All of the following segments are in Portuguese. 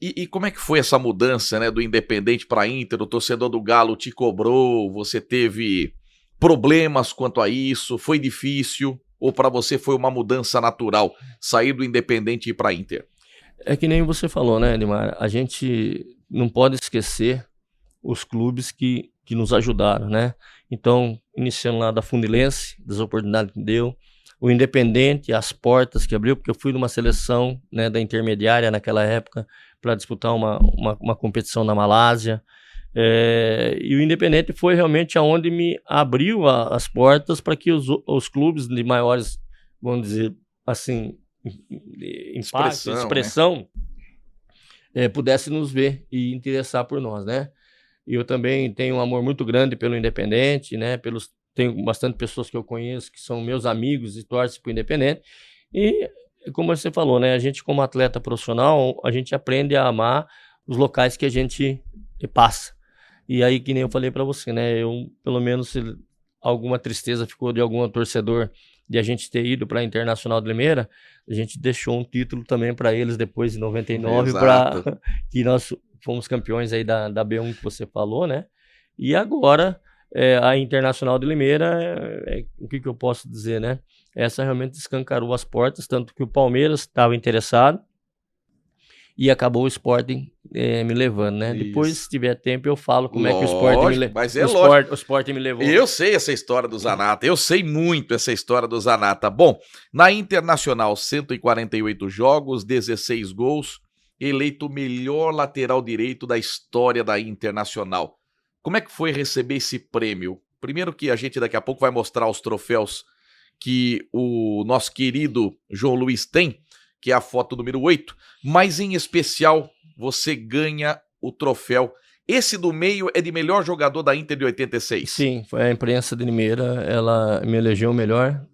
E como é que foi essa mudança, né, do Independente para Inter? O torcedor do Galo te cobrou? Você teve problemas quanto a isso? Foi difícil? Ou para você foi uma mudança natural sair do Independente e ir para Inter? É que nem você falou, né, Edmar? A gente não pode esquecer os clubes que nos ajudaram, né? Então, iniciando lá da Fundilense, das oportunidades que deu, o Independente, as portas que abriu, porque eu fui numa seleção, né, da intermediária naquela época para disputar uma competição na Malásia. E o Independente foi realmente aonde me abriu as portas para que os clubes de maiores, vamos dizer assim, impacto, Expressão, né? expressão, pudessem nos ver e interessar por nós, né? E eu também tenho um amor muito grande pelo Independente, né? Tenho bastante pessoas que eu conheço que são meus amigos e torcem para o Independente. E, como você falou, né? A gente, como atleta profissional, a gente aprende a amar os locais que a gente passa. E aí, que nem eu falei para você, né? Eu, pelo menos, se alguma tristeza ficou de algum torcedor de a gente ter ido para a Internacional de Limeira, a gente deixou um título também para eles depois, em 99, para Exato. que nós fomos campeões aí da B1 que você falou, né? E agora, a Internacional de Limeira, o que eu posso dizer, né? Essa realmente escancarou as portas, tanto que o Palmeiras estava interessado, e acabou o Sporting me levando, né? Depois, se Isso. tiver tempo, eu falo como é que Lógico, mas é lógico. O Sporting me levou. Eu sei essa história do Zanata, eu sei muito essa história do Zanata. Bom, na Internacional, 148 jogos, 16 gols, eleito o melhor lateral direito da história da Internacional. Como é que foi receber esse prêmio? Primeiro que a gente daqui a pouco vai mostrar os troféus que o nosso querido João Luiz tem, que é a foto número 8, mas em especial você ganha o troféu. Esse do meio é de melhor jogador da Inter de 86. Sim, foi a imprensa de Limeira, ela me elegeu o melhor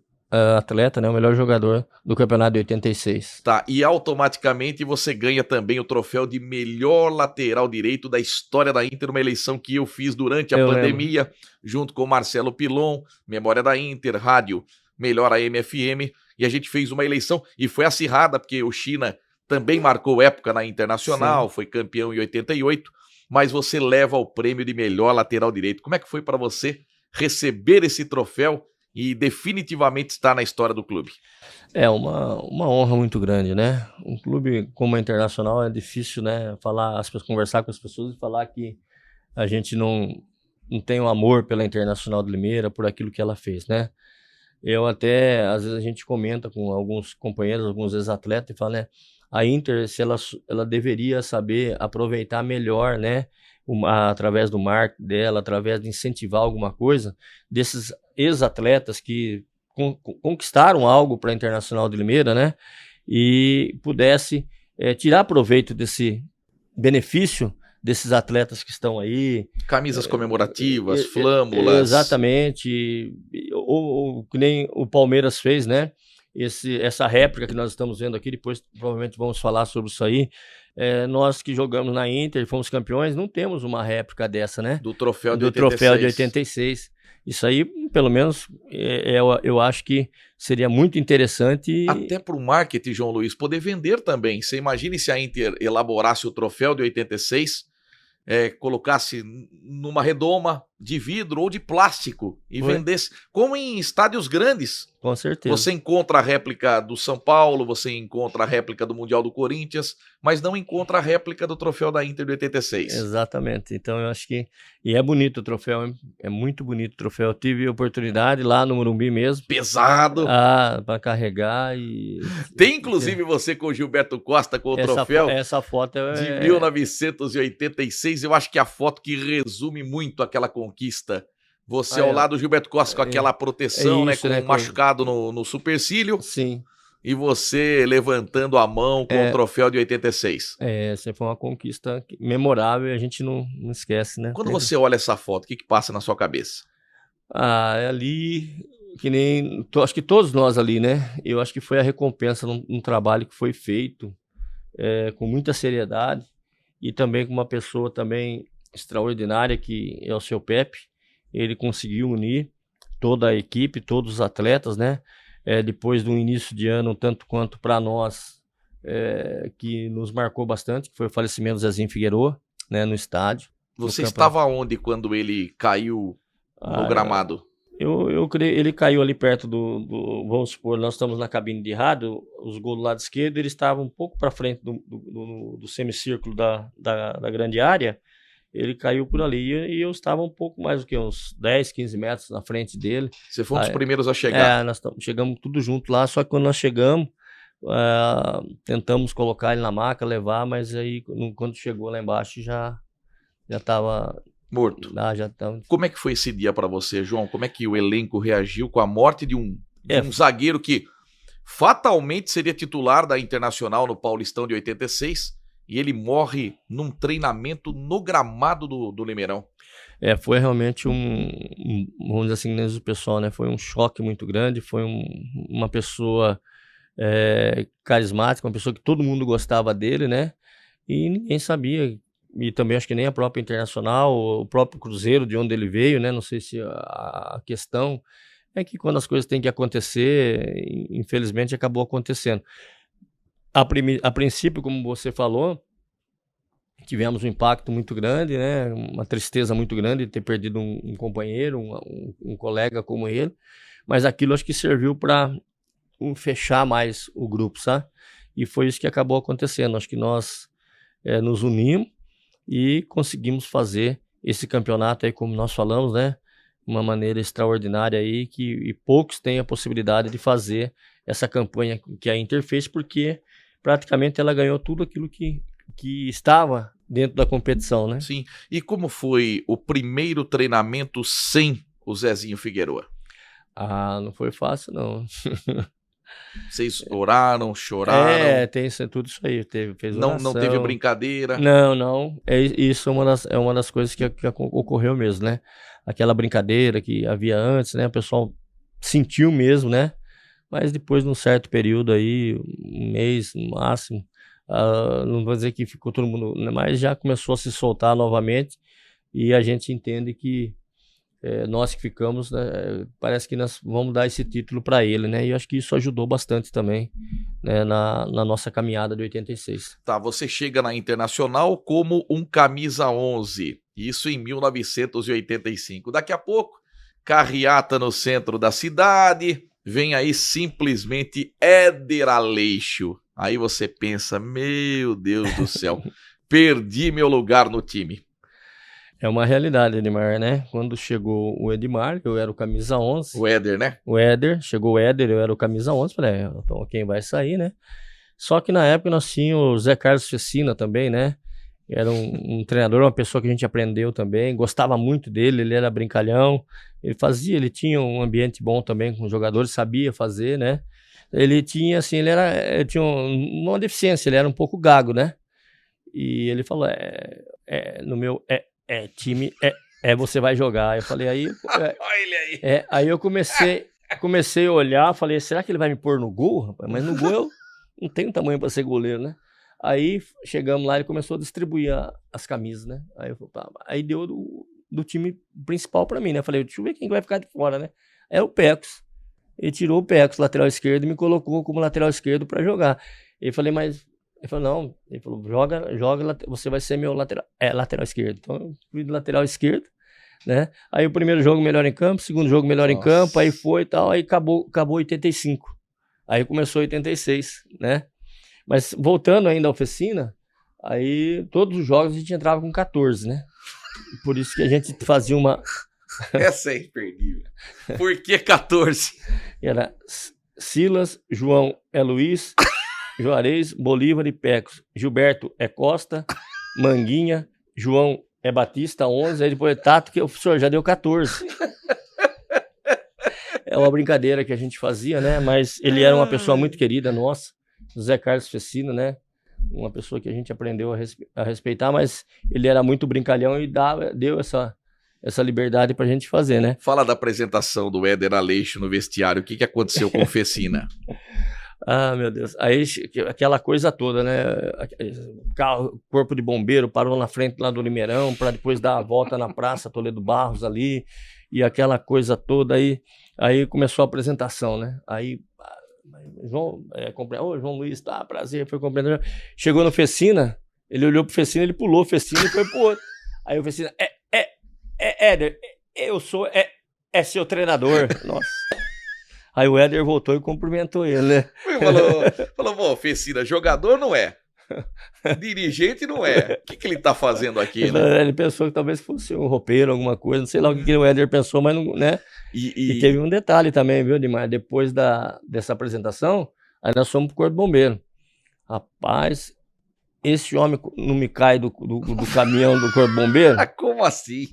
atleta, né? O melhor jogador do campeonato de 86. Tá, e automaticamente você ganha também o troféu de melhor lateral direito da história da Inter, uma eleição que eu fiz durante a Eu lembro. pandemia, junto com o Marcelo Pilon, Memória da Inter, Rádio Melhor AM/FM, e a gente fez uma eleição e foi acirrada, porque o China também marcou época na Sim. Internacional, foi campeão em 88, mas você leva o prêmio de melhor lateral direito. Como é que foi para você receber esse troféu e definitivamente estar na história do clube? É uma honra muito grande, né? Um clube como a Internacional é difícil, né? Conversar com as pessoas e falar que a gente não tem o amor pela Internacional de Limeira, por aquilo que ela fez, né? Eu até, às vezes a gente comenta com alguns companheiros, alguns ex-atletas e fala, né? A Inter, se ela deveria saber aproveitar melhor, né? Através do marketing dela, através de incentivar alguma coisa, desses ex-atletas que conquistaram algo para a Internacional de Limeira, né? E pudesse tirar proveito desse benefício desses atletas que estão aí. Camisas comemorativas, flâmulas. Exatamente, ou que nem o Palmeiras fez, né? Essa réplica que nós estamos vendo aqui, depois provavelmente vamos falar sobre isso aí. Nós que jogamos na Inter, fomos campeões, não temos uma réplica dessa, né? Do troféu de Do troféu de 86. 86. Isso aí, pelo menos, eu acho que seria muito interessante. Até para o marketing, João Luiz, poder vender também. Você imagine se a Inter elaborasse o troféu de 86, colocasse numa redoma de vidro ou de plástico e Foi, vendesse, como em estádios grandes. com certeza. Você encontra a réplica do São Paulo, você encontra a réplica do Mundial do Corinthians, mas não encontra a réplica do troféu da Inter de 86. Exatamente. Então eu acho que. E é bonito o troféu, hein? É muito bonito o troféu. Eu tive oportunidade lá no Morumbi mesmo, Pesado. para carregar e. Tem inclusive você com o Gilberto Costa com o troféu Essa foto de é. 1986. Eu acho que é a foto que resume muito aquela conquista. Você ao É, lado do Gilberto Costa com aquela é proteção, né, isso, com né? um machucado no supercílio, Sim. e você levantando a mão com o É, troféu de 86. essa foi uma conquista memorável e a gente não esquece, né? Quando você olha essa foto, o que passa na sua cabeça? É ali, que nem. Acho que todos nós ali, né? Eu acho que foi a recompensa num trabalho que foi feito com muita seriedade e também com uma pessoa também extraordinária que é o seu Pepe. Ele conseguiu unir toda a equipe, todos os atletas, né? Depois do início de ano, tanto quanto para nós que nos marcou bastante, que foi o falecimento do Zezinho Figueroa, né, no estádio. Você estava onde quando ele caiu no gramado? Eu creio, ele caiu ali perto vamos supor, nós estamos na cabine de rádio, os gols do lado esquerdo, ele estava um pouco para frente do semicírculo da grande área, ele caiu por ali e eu estava um pouco mais do que uns 10, 15 metros na frente dele. Você foi um dos primeiros a chegar? Nós chegamos tudo junto lá, só que quando nós chegamos, tentamos colocar ele na maca, levar, mas aí quando chegou lá embaixo já estava morto. Já tava... Como é que foi esse dia para você, João? Como é que o elenco reagiu com a morte de um zagueiro que fatalmente seria titular da Internacional no Paulistão de 86 e ele morre num treinamento no gramado do Limeirão? Foi realmente vamos dizer assim, o pessoal, né? Foi um choque muito grande, foi uma pessoa carismática, uma pessoa que todo mundo gostava dele, né? E ninguém sabia, e também acho que nem a própria Internacional, o próprio Cruzeiro, de onde ele veio, né? Não sei se a questão é que quando as coisas têm que acontecer, infelizmente acabou acontecendo. A princípio, como você falou, tivemos um impacto muito grande, né? Uma tristeza muito grande de ter perdido um companheiro, um colega como ele, mas aquilo acho que serviu para fechar mais o grupo, sabe? E foi isso que acabou acontecendo. Acho que nós nos unimos e conseguimos fazer esse campeonato aí, como nós falamos, né? Uma maneira extraordinária aí, e poucos têm a possibilidade de fazer essa campanha que a Inter fez, porque praticamente ela ganhou tudo aquilo que estava dentro da competição, né? Sim. E como foi o primeiro treinamento sem o Zezinho Figueroa? Não foi fácil, não. Vocês oraram, choraram? Tem tudo isso aí. Fez não teve brincadeira? Não. Isso é uma das coisas que ocorreu mesmo, né? Aquela brincadeira que havia antes, né? O pessoal sentiu mesmo, né? Mas depois, num certo período aí, um mês no máximo, não vou dizer que ficou todo mundo, mas já começou a se soltar novamente, e a gente entende que nós que ficamos, né, parece que nós vamos dar esse título para ele, né? E eu acho que isso ajudou bastante também, né, na nossa caminhada de 86. Tá, você chega na Internacional como um camisa 11, isso em 1985. Daqui a pouco, carreata no centro da cidade, vem aí simplesmente Éder Aleixo. Aí você pensa, meu Deus do céu, perdi meu lugar no time. É uma realidade, Edmar, né? Quando chegou o Edmar, eu era o camisa 11. O Éder, né? Chegou o Éder, eu era o camisa 11. Falei, então quem vai sair, né? Só que na época nós tínhamos o Zé Carlos Fecina também, né? Era um treinador, uma pessoa que a gente aprendeu também, gostava muito dele, ele era brincalhão, ele tinha um ambiente bom também com os jogadores, sabia fazer, né? Ele tinha, assim, ele tinha uma deficiência, ele era um pouco gago, né? E ele falou, no meu... time, você vai jogar. Eu falei, aí... aí eu comecei a olhar, falei, será que ele vai me pôr no gol, rapaz? Mas no gol eu não tenho tamanho para ser goleiro, né? Aí chegamos lá, ele começou a distribuir as camisas, né? Aí eu falei, aí deu do time principal para mim, né? Eu falei, deixa eu ver quem vai ficar de fora, né? É o Pecos. Ele tirou o Pecos, lateral esquerdo, e me colocou como lateral esquerdo para jogar. Eu falei, mas... Ele falou, não. Ele falou, joga, você vai ser meu lateral esquerdo. Então eu fui do lateral esquerdo, né? Aí o primeiro jogo melhor em campo, segundo jogo melhor em campo, aí foi e tal, aí acabou 85. Aí começou 86, né? Mas voltando ainda à oficina, aí todos os jogos a gente entrava com 14, né? Por isso que a gente fazia uma... Essa é imperdível. Por que 14? Era Silas, João é Luiz, Juarez, Bolívar e Pecos. Gilberto é Costa, Manguinha, João é Batista, 11, aí depois Tato, que o senhor já deu 14. É uma brincadeira que a gente fazia, né? Mas ele era uma pessoa muito querida nossa, José Carlos Fecina, né? Uma pessoa que a gente aprendeu a respeitar, mas ele era muito brincalhão e deu essa liberdade pra gente fazer, né? Fala da apresentação do Éder Aleixo no vestiário, o que aconteceu com o Fecina? Meu Deus. Aí aquela coisa toda, né? Carro, corpo de bombeiro parou na frente lá do Limeirão para depois dar a volta na Praça Toledo Barros ali, e aquela coisa toda aí começou a apresentação, né? Aí João, João Luiz, tá, prazer, foi cumprimentar. Chegou no Fecina, ele olhou pro Fecina, ele pulou o Fecina e foi pro outro. Aí o Fecina, Éder, eu sou, seu treinador. Nossa. Aí o Éder voltou e cumprimentou ele, né? Falou, bom, Fecina, jogador não é. Dirigente não é. O que ele tá fazendo aqui, né? Ele pensou que talvez fosse um roupeiro, alguma coisa, não sei lá o que o Éder pensou, mas não, né? E teve um detalhe também, viu, Dimar? Depois dessa apresentação, aí nós fomos pro Corpo de Bombeiro. Rapaz, esse homem não me cai do caminhão do Corpo de Bombeiro? Como assim?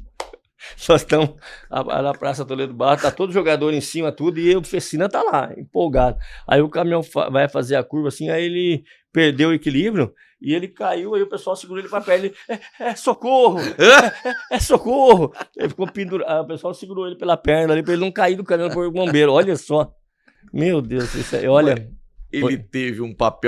Nós estamos na Praça Toledo Barra, tá todo jogador em cima, tudo, e o Fecina tá lá, empolgado. Aí o caminhão vai fazer a curva assim, aí ele perdeu o equilíbrio e ele caiu, aí o pessoal segurou ele pra perna, ele, socorro, socorro. Ele ficou pendurado, o pessoal segurou ele pela perna ali pra ele não cair do caminhão do bombeiro, olha só. Meu Deus, isso aí, olha. Ele teve um papel